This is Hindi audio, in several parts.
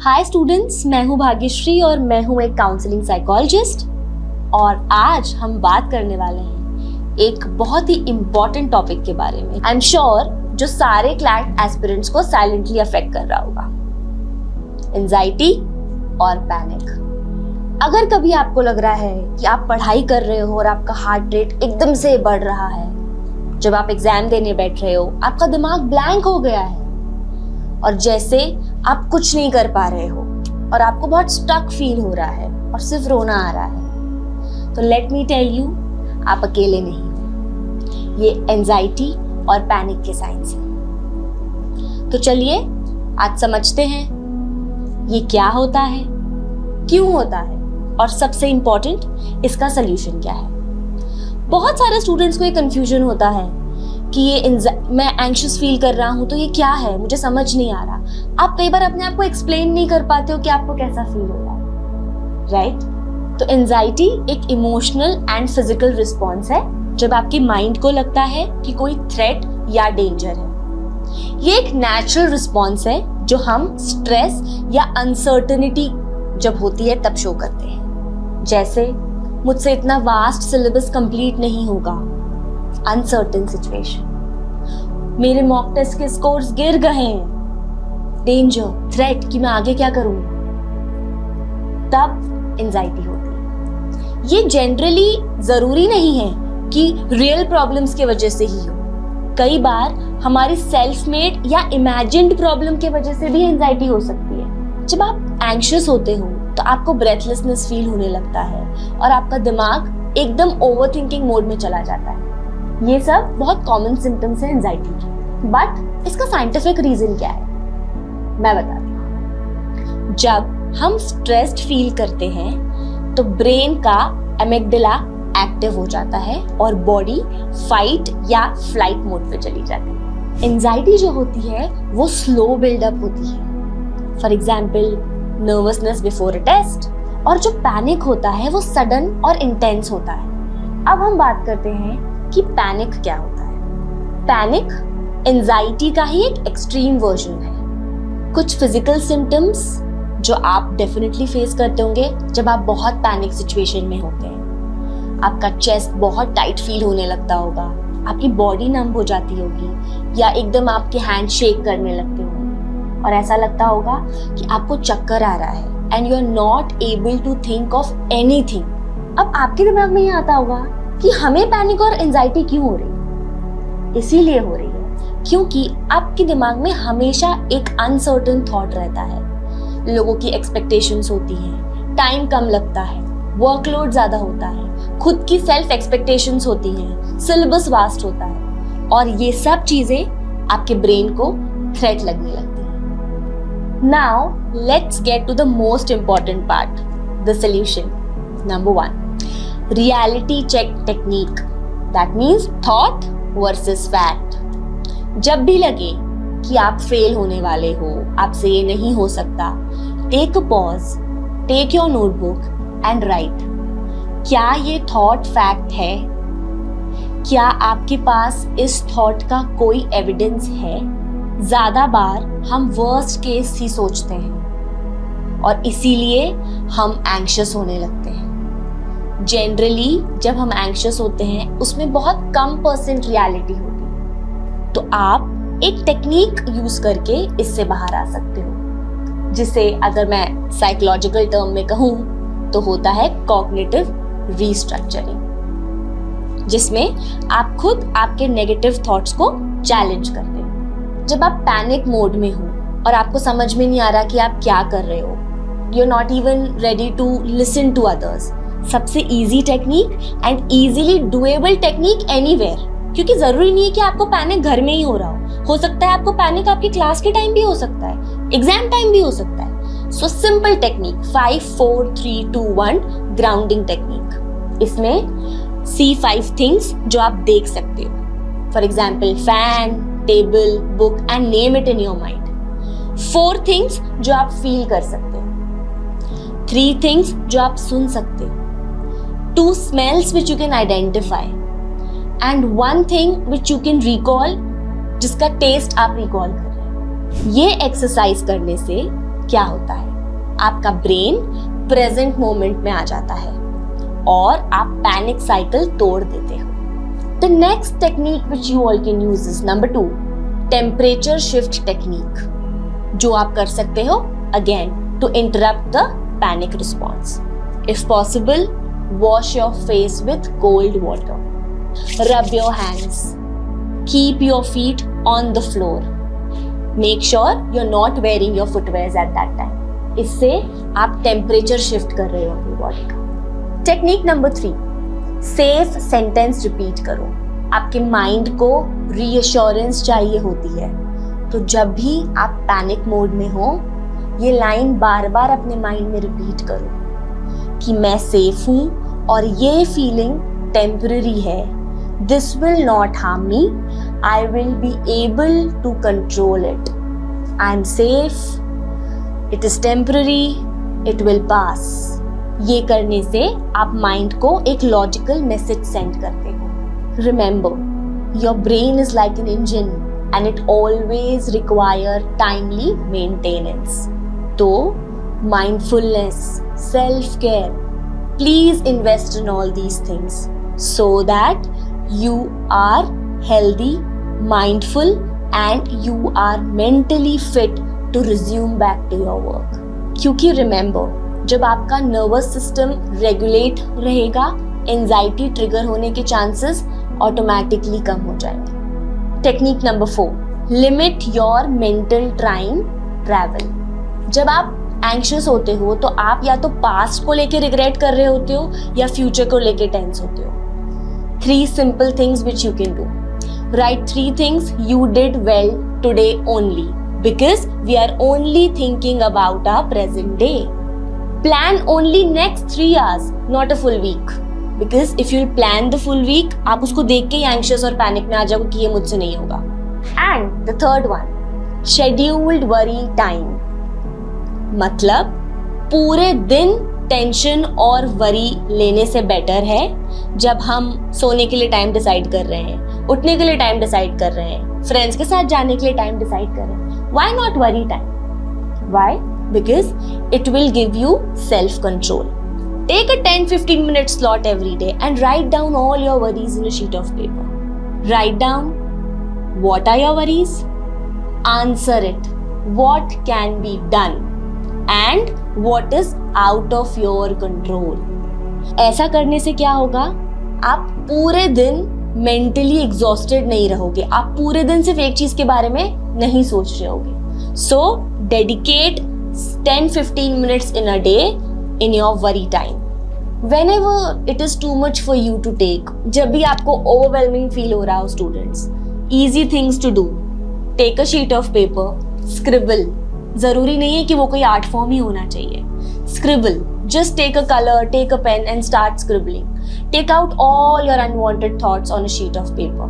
हाय स्टूडेंट्स, मैं हूं भाग्यश्री और मैं हूं एक काउंसलिंग साइकोलॉजिस्ट। और आज हम बात करने वाले हैं एक बहुत ही इम्पोर्टेंट टॉपिक के बारे में। आई एम श्योर जो सारे क्लैट एस्पिरेंट्स को साइलेंटली अफेक्ट कर रहा होगा, एंजाइटी और पैनिक। अगर कभी आपको लग रहा है कि आप पढ़ाई कर रहे हो और आपका हार्ट रेट एकदम से बढ़ रहा है, जब आप एग्जाम देने बैठ रहे हो आपका दिमाग ब्लैंक हो गया है और जैसे आप कुछ नहीं कर पा रहे हो और आपको बहुत स्टक फील हो रहा है और सिर्फ रोना आ रहा है, तो लेट मी टेल यू, आप अकेले नहीं हो। ये एंजाइटी और पैनिक के साइंस हैं। तो चलिए आज समझते हैं ये क्या होता है, क्यों होता है और सबसे इंपॉर्टेंट इसका सलूशन क्या है। बहुत सारे स्टूडेंट्स को ये कंफ्यूजन होता है कि ये मैं एंग्शियस फील कर रहा हूं तो ये क्या है, मुझे समझ नहीं आ रहा। आप कई बार अपने आप को एक्सप्लेन नहीं कर पाते हो कि आपको कैसा फील हो रहा है, राइट? तो एंजाइटी एक इमोशनल एंड फिजिकल रिस्पॉन्स है जब आपके माइंड को लगता है कि कोई थ्रेट या डेंजर है। ये एक नेचुरल रिस्पॉन्स है जो हम स्ट्रेस या अनसर्टेनिटी जब होती है तब शो करते हैं। जैसे मुझसे इतना वास्ट सिलेबस कंप्लीट नहीं होगा, अनसर्टेन सिचुएशन, मेरे मॉक टेस्ट के स्कोर्स गिर गए हैं, डेंजर, थ्रेट कि मैं आगे क्या करूं, तब एंजाइटी होती है। ये जनरली जरूरी नहीं है कि रियल प्रॉब्लम्स के वजह से ही हो। कई बार हमारी सेल्फ मेड या इमेजिन्ड प्रॉब्लम के वजह से भी एंजाइटी हो सकती है। जब आप एंग्शियस होते हो तो आपको ब्रेथलेसनेस फील होने लगता है और आपका दिमाग एकदम ओवरथिंकिंग मोड में चला जाता है। ये सब बहुत कॉमन सिम्टम्स हैं एंजाइटी के, बट इसका साइंटिफिक रीजन क्या है मैं बताती हूँ। जब हम स्ट्रेस्ड फील करते हैं तो ब्रेन का एमिगडाला एक्टिव हो जाता है और बॉडी फाइट या फ्लाइट मोड पे चली जाती है। एंजाइटी जो होती है वो स्लो बिल्डअप होती है, for example nervousness before a test. और जो पैनिक होता है वो सडन और इंटेंस होता है। अब हम बात करते हैं कि पैनिक क्या होता है। पैनिक एंजाइटी का ही एक एक्सट्रीम वर्जन है। कुछ फिजिकल सिम्टम्स जो आप डेफिनेटली फेस करते होंगे जब आप बहुत पैनिक सिचुएशन में होते हैं। आपका चेस्ट बहुत टाइट फील होने लगता होगा, आपकी बॉडी नम हो जाती होगी या एकदम आपके हैंड शेक करने लगते होंगे और ऐसा लगता होगा कि आपको चक्कर आ रहा है and you are not able to think of anything. अब आपके दिमाग में ये आता होगा कि हमें पैनिक और एंजाइटी क्यों हो रही है। इसीलिए हो रही है क्योंकि आपके दिमाग में हमेशा एक अनसर्टेन थॉट रहता है। लोगों की एक्सपेक्टेशंस होती हैं, टाइम कम लगता है, वर्कलोड ज्यादा होता है, खुद की सेल्फ एक्सपेक्टेशंस होती हैं, सिलेबस वास्ट होता है और ये सब चीजें आपके ब्रेन को थ्रेट लगने लगती है। Now let's get to the most important part, the solution. Number 1, reality check technique. That means thought versus fact. जब भी लगे कि आप फेल होने वाले हो, आपसे ये नहीं हो सकता, take a pause, take your notebook and write. क्या ये थॉट फैक्ट है? क्या आपके पास इस थॉट का कोई एविडेंस है? ज्यादा बार हम वर्स्ट केस ही सोचते हैं और इसीलिए हम एंग्शियस होने लगते हैं। जनरली जब हम एंग्शियस होते हैं उसमें बहुत कम परसेंट रियलिटी होती है। तो आप एक टेक्निक यूज करके इससे बाहर आ सकते हो, जिसे अगर मैं साइकोलॉजिकल टर्म में कहूँ तो होता है कॉग्निटिव रीस्ट्रक्चरिंग, जिसमें आप खुद आपके नेगेटिव थॉट्स को चैलेंज करते हैं। जब आप पैनिक मोड में हो और आपको समझ में नहीं आ रहा कि आप क्या कर रहे हो, you are not even ready to listen to others, सबसे easy technique and easily doable technique anywhere, क्योंकि जरूरी नहीं है कि आपको पैनिक घर में ही हो रहा हो सकता है आपको पैनिक आपकी क्लास के टाइम भी हो सकता है, एग्जाम टाइम भी हो सकता है। So simple technique 5 4 3 2 1 grounding technique. इसमें सी 5 थिंग्स जो आप देख सकते हो, for example fan, table, book and name it in your mind. 4 things जो आप फील कर सकते हो, 3 थिंग्स जो आप सुन सकते हो, 2 smells which you can identify and 1 thing which you can recall, जिसका टेस्ट आप रिकॉल कर रहे हैं। ये एक्सरसाइज करने से क्या होता है, आपका ब्रेन प्रेजेंट मोमेंट में आ जाता है और आप पैनिक साइकिल तोड़ देते हो। The next technique which you all can use is number 2, temperature shift technique, जो आप कर सकते हो again to interrupt the panic response. If possible, wash your face with cold water, rub your hands, keep your feet on the floor, make sure you're not wearing your footwears at that time. इससे आप टेम्परेचर शिफ्ट कर रहे हो अपनी बॉडी का। Technique number 3, safe sentence repeat करो। आपके माइंड को रीअश्योरेंस चाहिए होती है, तो जब भी आप पैनिक मोड में हो, ये लाइन बार बार अपने माइंड में रिपीट करो कि मैं सेफ हूं और ये फीलिंग टेम्पररी है। This will not harm me. I will be able to control it. I am safe. It is temporary. It will pass. ये करने से आप माइंड को एक लॉजिकल मैसेज सेंड करते हो। Remember, your brain is like an engine and it always require timely maintenance. तो mindfulness, self-care, please invest in all these things so that you are healthy, mindful, and you are mentally fit to resume back to your work. क्योंकि remember, जब आपका नर्वस सिस्टम रेगुलेट रहेगा, एंजाइटी ट्रिगर होने के चांसेस ऑटोमेटिकली कम हो जाएंगे। Technique number 4, limit your mental time travel. जब आप एंग्शियस होते हो तो आप या तो पास्ट को लेके रिग्रेट कर रहे होते हो या फ्यूचर को लेके टेंस होते हो। 3 simple things which you can do. Write 3 things you did well today only, because we are only thinking about our present day. Plan only next 3 hours, not a full week. Because if you plan the full week, आप उसको देख के ही anxious और panic में आ जाओगे कि ये मुझसे नहीं होगा। And the third one, scheduled worry time. मतलब पूरे दिन टेंशन और वरी लेने से बेटर है जब हम सोने के लिए टाइम डिसाइड कर रहे हैं, उठने के लिए टाइम डिसाइड कर रहे हैं, फ्रेंड्स के साथ जाने के लिए टाइम डिसाइड कर रहे हैं। Why not worry time? Why? Because it will give you self control. Take a 10-15 minute slot every day and write down all your worries in a sheet of paper. Write down what are your worries, answer it, what can be done, and what is out of your control. ऐसा करने से क्या होगा? आप पूरे दिन मेंटली एग्जॉस्टेड नहीं रहोगे, आप पूरे दिन सिर्फ एक चीज के बारे में नहीं सोच रहे होगे। सो dedicate 10-15 minutes in a day in your worry time. Whenever it is too much for you to take, जब भी आपको overwhelming feel हो रहा हो students, easy things to do. Take a sheet of paper, scribble. जरूरी नहीं है कि वो कोई आर्ट फॉर्म ही होना चाहिए। Scribble. Just take a color, take a pen and start scribbling. Take out all your unwanted thoughts on a sheet of paper.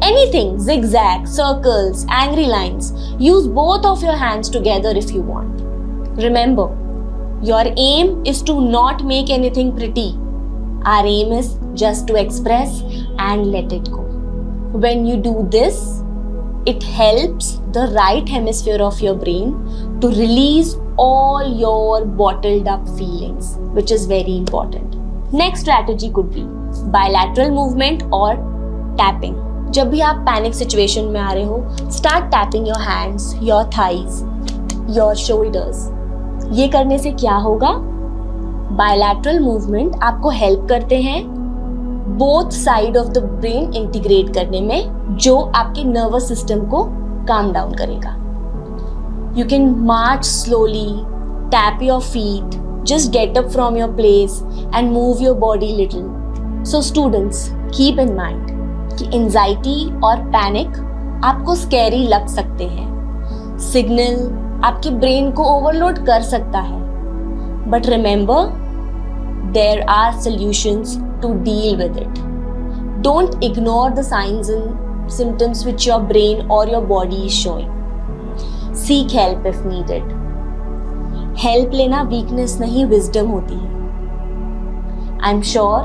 Anything, zigzag, circles, angry lines. Use both of your hands together if you want. Remember, your aim is to not make anything pretty. Our aim is just to express and let it go. When you do this, it helps the right hemisphere of your brain to release all your bottled up feelings, which is very important. Next strategy could be bilateral movement or tapping. जब भी आप पैनिक सिचुएशन में आ रहे हो, start tapping your hands, your thighs, your shoulders. ये करने से क्या होगा? बायलैटरल मूवमेंट आपको हेल्प करते हैं both side of the brain integrate करने में, जो आपके नर्वस सिस्टम को काम डाउन करेगा। You can March slowly, tap your feet, just get up from your place and move your body little. So students, keep in mind कि एंजाइटी और पैनिक आपको स्कैरी लग सकते हैं, सिग्नल आपके ब्रेन को ओवरलोड कर सकता है, but remember there are solutions to deal with it. Don't ignore the signs and symptoms which your brain or your body is showing. Seek help if needed. Help लेना weakness नहीं, wisdom होती है। I'm sure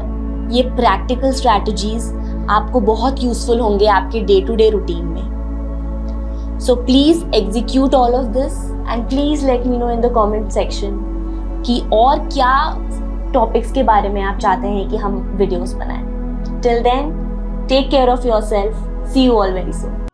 ये practical strategies आपको बहुत useful होंगे आपके day to day routine में। So please execute all of this and please let me know in the comment section कि और क्या टॉपिक्स के बारे में आप चाहते हैं कि हम वीडियोस बनाएं. Till then, take care of yourself. See you all very soon.